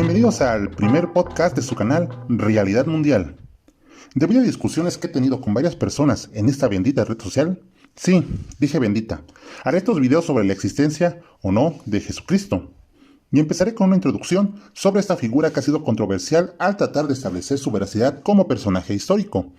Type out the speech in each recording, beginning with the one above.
Bienvenidos al primer podcast de su canal Realidad Mundial. Debido a discusiones que he tenido con varias personas en esta bendita red social, sí, dije bendita, haré estos videos sobre la existencia o no de Jesucristo. Y empezaré con una introducción sobre esta figura que ha sido controversial al tratar de establecer su veracidad como personaje histórico.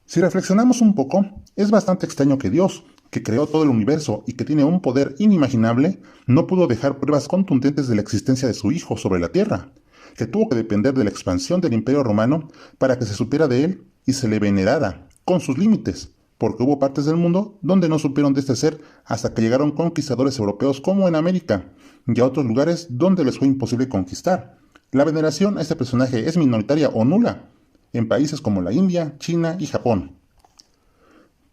Si reflexionamos un poco, es bastante extraño que Dios, que creó todo el universo y que tiene un poder inimaginable, no pudo dejar pruebas contundentes de la existencia de su Hijo sobre la tierra, que tuvo que depender de la expansión del Imperio Romano para que se supiera de él y se le venerara, con sus límites, porque hubo partes del mundo donde no supieron de este ser hasta que llegaron conquistadores europeos como en América, y a otros lugares donde les fue imposible conquistar. La veneración a este personaje es minoritaria o nula en países como la India, China y Japón.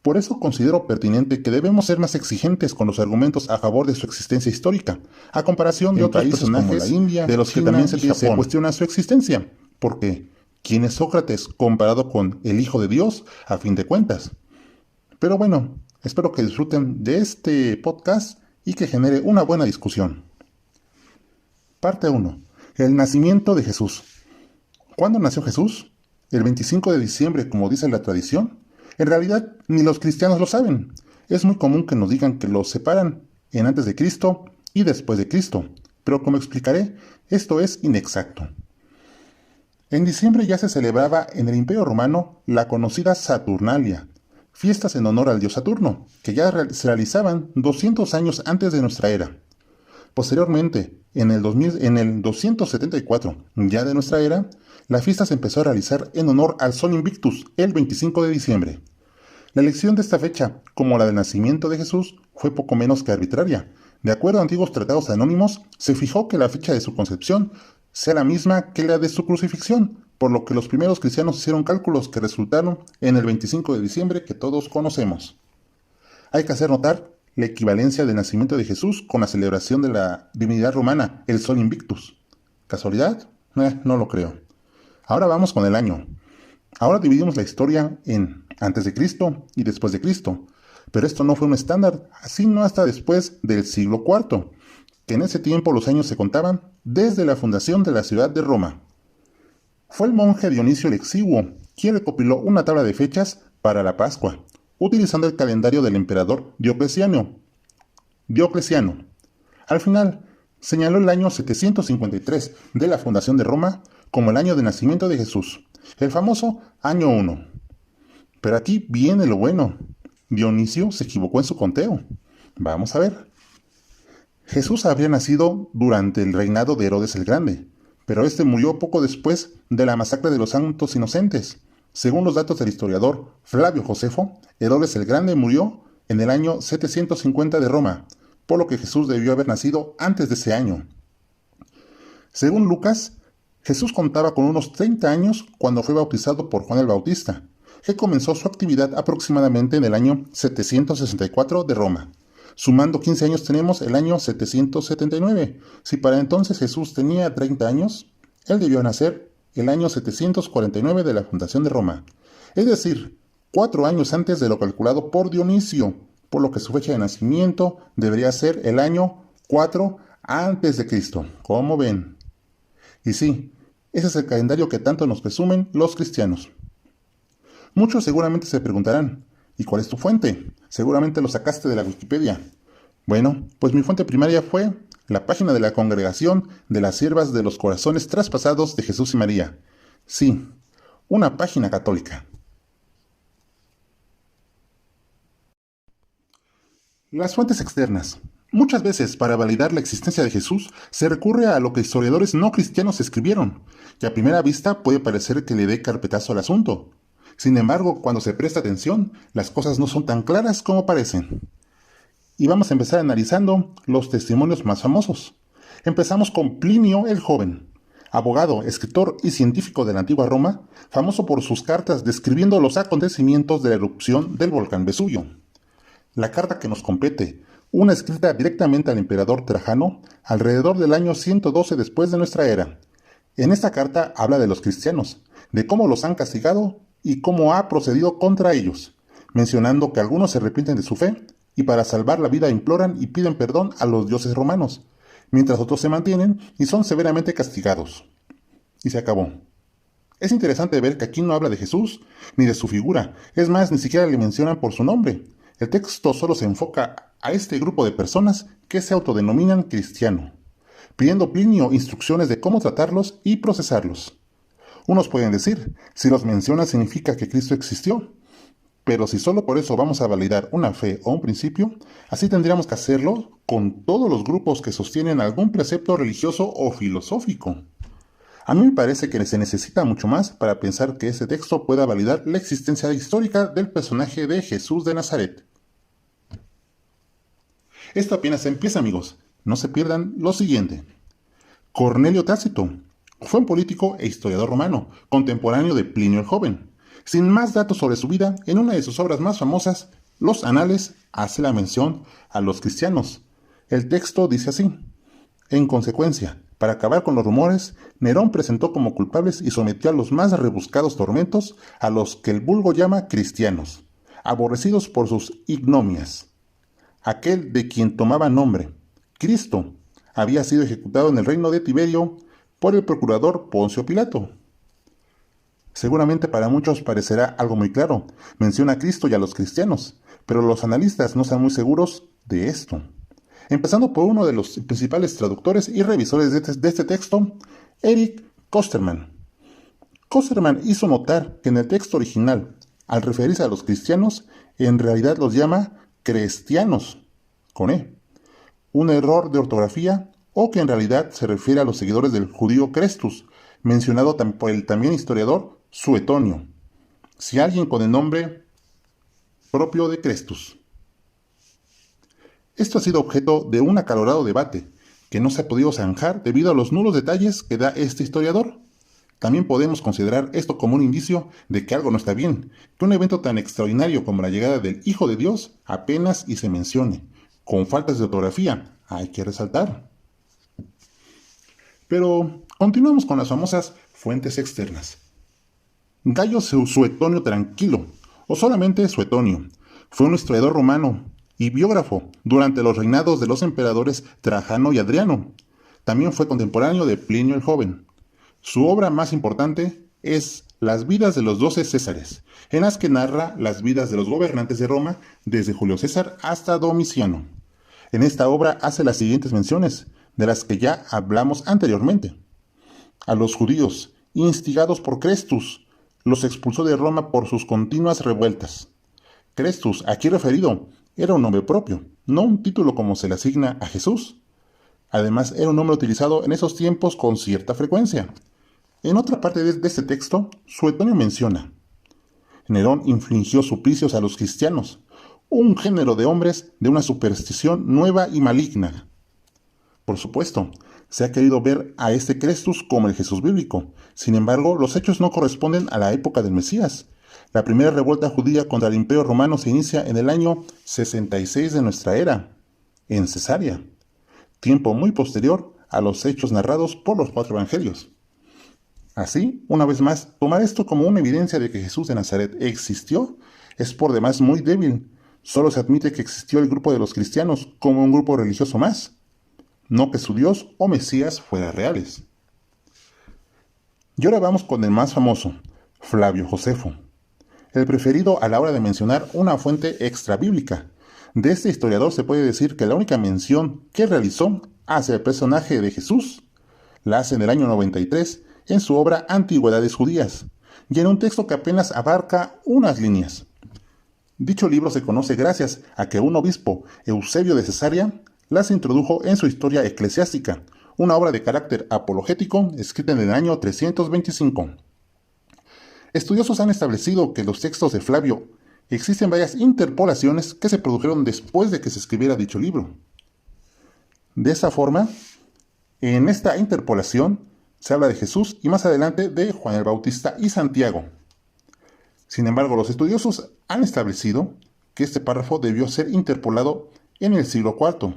Por eso considero pertinente que debemos ser más exigentes con los argumentos a favor de su existencia histórica, a comparación de otros personajes como la India, de los que también se cuestiona su existencia, porque ¿quién es Sócrates comparado con el Hijo de Dios a fin de cuentas? Pero bueno, espero que disfruten de este podcast y que genere una buena discusión. Parte 1. El nacimiento de Jesús. ¿Cuándo nació Jesús? ¿El 25 de diciembre, como dice la tradición? En realidad, ni los cristianos lo saben. Es muy común que nos digan que los separan en antes de Cristo y después de Cristo, pero como explicaré, esto es inexacto. En diciembre ya se celebraba en el Imperio Romano la conocida Saturnalia, fiestas en honor al dios Saturno, que ya se realizaban 200 años antes de nuestra era. Posteriormente, en el 274, ya de nuestra era, la fiesta se empezó a realizar en honor al Sol Invictus, el 25 de diciembre. La elección de esta fecha, como la del nacimiento de Jesús, fue poco menos que arbitraria. De acuerdo a antiguos tratados anónimos, se fijó que la fecha de su concepción sea la misma que la de su crucifixión, por lo que los primeros cristianos hicieron cálculos que resultaron en el 25 de diciembre que todos conocemos. Hay que hacer notar la equivalencia del nacimiento de Jesús con la celebración de la divinidad romana, el Sol Invictus. ¿Casualidad? No lo creo. Ahora vamos con el año. Ahora dividimos la historia en antes de Cristo y después de Cristo, pero esto no fue un estándar, sino hasta después del siglo IV, que en ese tiempo los años se contaban desde la fundación de la ciudad de Roma. Fue el monje Dionisio el Exiguo quien recopiló una tabla de fechas para la Pascua, utilizando el calendario del emperador Diocleciano. Al final, señaló el año 753 de la fundación de Roma como el año de nacimiento de Jesús, el famoso año 1. Pero aquí viene lo bueno. Dionisio se equivocó en su conteo. Vamos a ver. Jesús habría nacido durante el reinado de Herodes el Grande, pero este murió poco después de la masacre de los Santos Inocentes. Según los datos del historiador Flavio Josefo, Herodes el Grande murió en el año 750 de Roma, por lo que Jesús debió haber nacido antes de ese año. Según Lucas, Jesús contaba con unos 30 años cuando fue bautizado por Juan el Bautista, que comenzó su actividad aproximadamente en el año 764 de Roma. Sumando 15 años tenemos el año 779. Si para entonces Jesús tenía 30 años, él debió nacer el año 749 de la fundación de Roma, es decir, 4 años antes de lo calculado por Dionisio, por lo que su fecha de nacimiento debería ser el año 4 antes de Cristo. ¿Cómo ven? Y sí, ese es el calendario que tanto nos presumen los cristianos. Muchos seguramente se preguntarán, ¿y cuál es tu fuente? Seguramente lo sacaste de la Wikipedia. Bueno, pues mi fuente primaria fue la página de la Congregación de las Siervas de los Corazones Traspasados de Jesús y María. Sí, una página católica. Las fuentes externas. Muchas veces, para validar la existencia de Jesús, se recurre a lo que historiadores no cristianos escribieron, que a primera vista puede parecer que le dé carpetazo al asunto. Sin embargo, cuando se presta atención, las cosas no son tan claras como parecen. Y vamos a empezar analizando los testimonios más famosos. Empezamos con Plinio el Joven, abogado, escritor y científico de la antigua Roma, famoso por sus cartas describiendo los acontecimientos de la erupción del volcán Vesubio. La carta que nos compete, una escrita directamente al emperador Trajano, alrededor del año 112 después de nuestra era. En esta carta habla de los cristianos, de cómo los han castigado y cómo ha procedido contra ellos, mencionando que algunos se arrepienten de su fe y para salvar la vida imploran y piden perdón a los dioses romanos, mientras otros se mantienen y son severamente castigados. Y se acabó. Es interesante ver que aquí no habla de Jesús ni de su figura, es más, ni siquiera le mencionan por su nombre. El texto solo se enfoca a este grupo de personas que se autodenominan cristiano, pidiendo Plinio instrucciones de cómo tratarlos y procesarlos. Unos pueden decir, si los menciona significa que Cristo existió, pero si solo por eso vamos a validar una fe o un principio, así tendríamos que hacerlo con todos los grupos que sostienen algún precepto religioso o filosófico. A mí me parece que se necesita mucho más para pensar que ese texto pueda validar la existencia histórica del personaje de Jesús de Nazaret. Esto apenas empieza, amigos. No se pierdan lo siguiente. Cornelio Tácito fue un político e historiador romano, contemporáneo de Plinio el Joven. Sin más datos sobre su vida, en una de sus obras más famosas, Los Anales, hace la mención a los cristianos. El texto dice así: en consecuencia, para acabar con los rumores, Nerón presentó como culpables y sometió a los más rebuscados tormentos a los que el vulgo llama cristianos, aborrecidos por sus ignomias. Aquel de quien tomaba nombre, Cristo, había sido ejecutado en el reino de Tiberio por el procurador Poncio Pilato. Seguramente para muchos parecerá algo muy claro, menciona a Cristo y a los cristianos, pero los analistas no están muy seguros de esto. Empezando por uno de los principales traductores y revisores de este texto, Eric Kosterman. Kosterman hizo notar que en el texto original, al referirse a los cristianos, en realidad los llama cristianos, con E, un error de ortografía, o que en realidad se refiere a los seguidores del judío Crestus, mencionado por el también historiador Suetonio, si alguien con el nombre propio de Crestus. Esto ha sido objeto de un acalorado debate, que no se ha podido zanjar debido a los nulos detalles que da este historiador. También podemos considerar esto como un indicio de que algo no está bien, que un evento tan extraordinario como la llegada del Hijo de Dios apenas y se mencione, con faltas de ortografía, hay que resaltar. Pero continuamos con las famosas fuentes externas. Gayo Suetonio Tranquilo, o solamente Suetonio, fue un historiador romano y biógrafo durante los reinados de los emperadores Trajano y Adriano. También fue contemporáneo de Plinio el Joven. Su obra más importante es Las vidas de los 12 Césares, en las que narra las vidas de los gobernantes de Roma desde Julio César hasta Domiciano. En esta obra hace las siguientes menciones, de las que ya hablamos anteriormente. A los judíos, instigados por Crestus, los expulsó de Roma por sus continuas revueltas. Crestus, aquí referido, era un nombre propio, no un título como se le asigna a Jesús. Además, era un nombre utilizado en esos tiempos con cierta frecuencia. En otra parte de este texto, Suetonio menciona: Nerón infligió suplicios a los cristianos, un género de hombres de una superstición nueva y maligna. Por supuesto, se ha querido ver a este Crestus como el Jesús bíblico. Sin embargo, los hechos no corresponden a la época del Mesías. La primera revuelta judía contra el Imperio Romano se inicia en el año 66 de nuestra era, en Cesarea, tiempo muy posterior a los hechos narrados por los 4 evangelios. Así, una vez más, tomar esto como una evidencia de que Jesús de Nazaret existió es por demás muy débil. Solo se admite que existió el grupo de los cristianos como un grupo religioso más, no que su Dios o Mesías fueran reales. Y ahora vamos con el más famoso, Flavio Josefo, el preferido a la hora de mencionar una fuente extrabíblica. De este historiador se puede decir que la única mención que realizó hacia el personaje de Jesús la hace en el año 93 en su obra Antigüedades Judías, y en un texto que apenas abarca unas líneas. Dicho libro se conoce gracias a que un obispo, Eusebio de Cesarea, las introdujo en su Historia Eclesiástica, una obra de carácter apologético escrita en el año 325. Estudiosos han establecido que en los textos de Flavio existen varias interpolaciones que se produjeron después de que se escribiera dicho libro. De esa forma, en esta interpolación se habla de Jesús y más adelante de Juan el Bautista y Santiago. Sin embargo, los estudiosos han establecido que este párrafo debió ser interpolado en el siglo IV.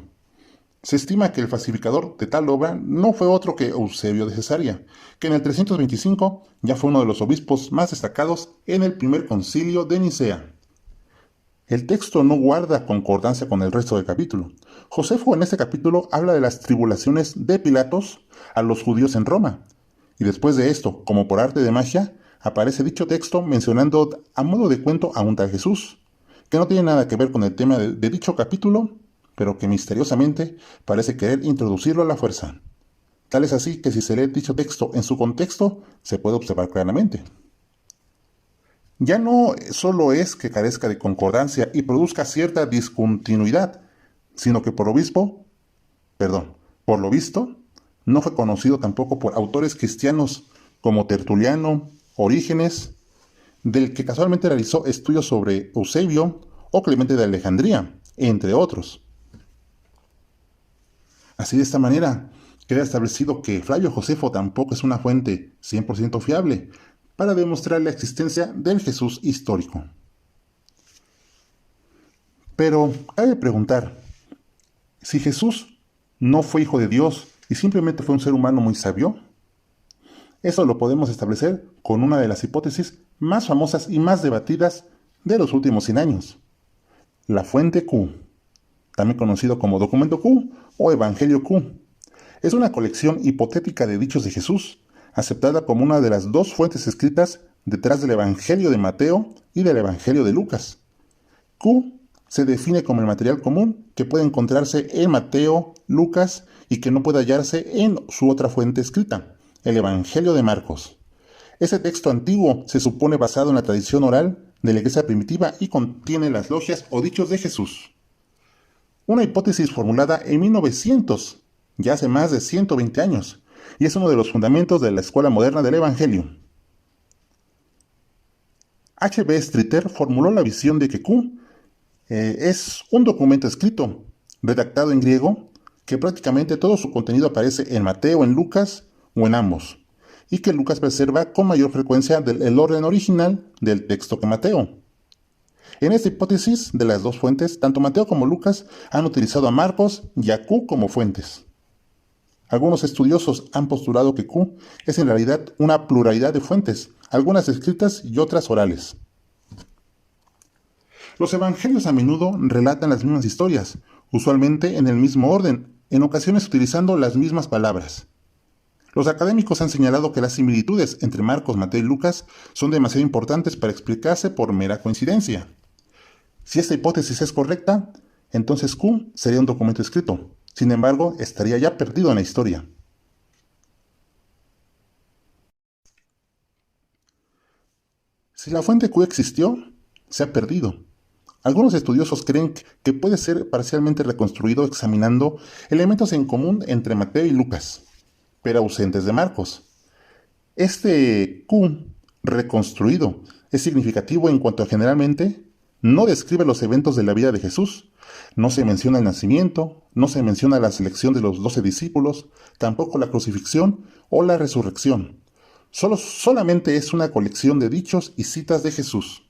Se estima que el falsificador de tal obra no fue otro que Eusebio de Cesarea, que en el 325 ya fue uno de los obispos más destacados en el primer concilio de Nicea. El texto no guarda concordancia con el resto del capítulo. Josefo en este capítulo habla de las tribulaciones de Pilatos a los judíos en Roma. Y después de esto, como por arte de magia, aparece dicho texto mencionando a modo de cuento a un tal Jesús, que no tiene nada que ver con el tema de dicho capítulo, pero que misteriosamente parece querer introducirlo a la fuerza. Tal es así que si se lee dicho texto en su contexto, se puede observar claramente. Ya no solo es que carezca de concordancia y produzca cierta discontinuidad, sino que por lo visto, no fue conocido tampoco por autores cristianos como Tertuliano, Orígenes, del que casualmente realizó estudios sobre Eusebio o Clemente de Alejandría, entre otros. Así, de esta manera, queda establecido que Flavio Josefo tampoco es una fuente 100% fiable para demostrar la existencia del Jesús histórico. Pero cabe preguntar, si Jesús no fue hijo de Dios y simplemente fue un ser humano muy sabio, eso lo podemos establecer con una de las hipótesis más famosas y más debatidas de los últimos 100 años, la fuente Q, también conocido como documento Q o Evangelio Q. Es una colección hipotética de dichos de Jesús, aceptada como una de las dos fuentes escritas detrás del Evangelio de Mateo y del Evangelio de Lucas. Q se define como el material común que puede encontrarse en Mateo, Lucas y que no puede hallarse en su otra fuente escrita, el Evangelio de Marcos. Ese texto antiguo se supone basado en la tradición oral de la iglesia primitiva y contiene las logias o dichos de Jesús. Una hipótesis formulada en 1900, ya hace más de 120 años, y es uno de los fundamentos de la escuela moderna del Evangelio. H.B. Streeter formuló la visión de que Q es un documento escrito, redactado en griego, que prácticamente todo su contenido aparece en Mateo, en Lucas o en ambos, y que Lucas preserva con mayor frecuencia el orden original del texto que Mateo. En esta hipótesis de las dos fuentes, tanto Mateo como Lucas han utilizado a Marcos y a Q como fuentes. Algunos estudiosos han postulado que Q es en realidad una pluralidad de fuentes, algunas escritas y otras orales. Los evangelios a menudo relatan las mismas historias, usualmente en el mismo orden, en ocasiones utilizando las mismas palabras. Los académicos han señalado que las similitudes entre Marcos, Mateo y Lucas son demasiado importantes para explicarse por mera coincidencia. Si esta hipótesis es correcta, entonces Q sería un documento escrito. Sin embargo, estaría ya perdido en la historia. Si la fuente Q existió, se ha perdido. Algunos estudiosos creen que puede ser parcialmente reconstruido examinando elementos en común entre Mateo y Lucas, pero ausentes de Marcos. Este Q reconstruido es significativo en cuanto a generalmente no describe los eventos de la vida de Jesús. No se menciona el nacimiento, no se menciona la selección de los 12 discípulos, tampoco la crucifixión o la resurrección. Solamente es una colección de dichos y citas de Jesús.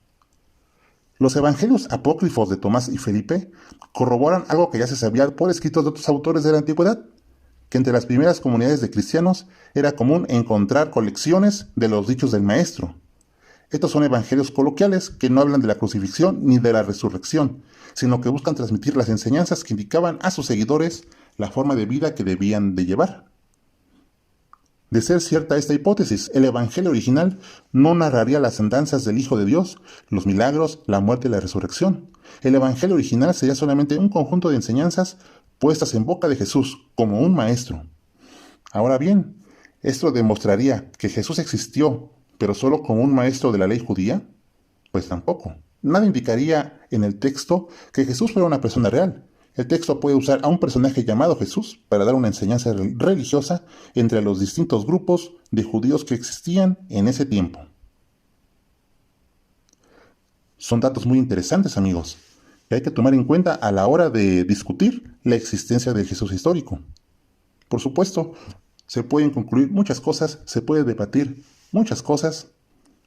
Los evangelios apócrifos de Tomás y Felipe corroboran algo que ya se sabía por escritos de otros autores de la antigüedad, que entre las primeras comunidades de cristianos era común encontrar colecciones de los dichos del Maestro. Estos son evangelios coloquiales que no hablan de la crucifixión ni de la resurrección, sino que buscan transmitir las enseñanzas que indicaban a sus seguidores la forma de vida que debían de llevar. De ser cierta esta hipótesis, el evangelio original no narraría las andanzas del Hijo de Dios, los milagros, la muerte y la resurrección. El evangelio original sería solamente un conjunto de enseñanzas puestas en boca de Jesús como un maestro. Ahora bien, ¿esto demostraría que Jesús existió, pero solo como un maestro de la ley judía? Pues tampoco. Nada indicaría en el texto que Jesús fuera una persona real. El texto puede usar a un personaje llamado Jesús para dar una enseñanza religiosa entre los distintos grupos de judíos que existían en ese tiempo. Son datos muy interesantes, amigos, que hay que tomar en cuenta a la hora de discutir la existencia del Jesús histórico. Por supuesto, se pueden concluir muchas cosas, se puede debatir muchas cosas,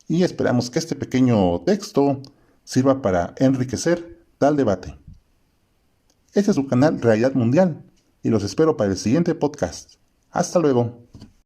y esperamos que este pequeño texto sirva para enriquecer tal debate. Este es su canal Realidad Mundial y los espero para el siguiente podcast. Hasta luego.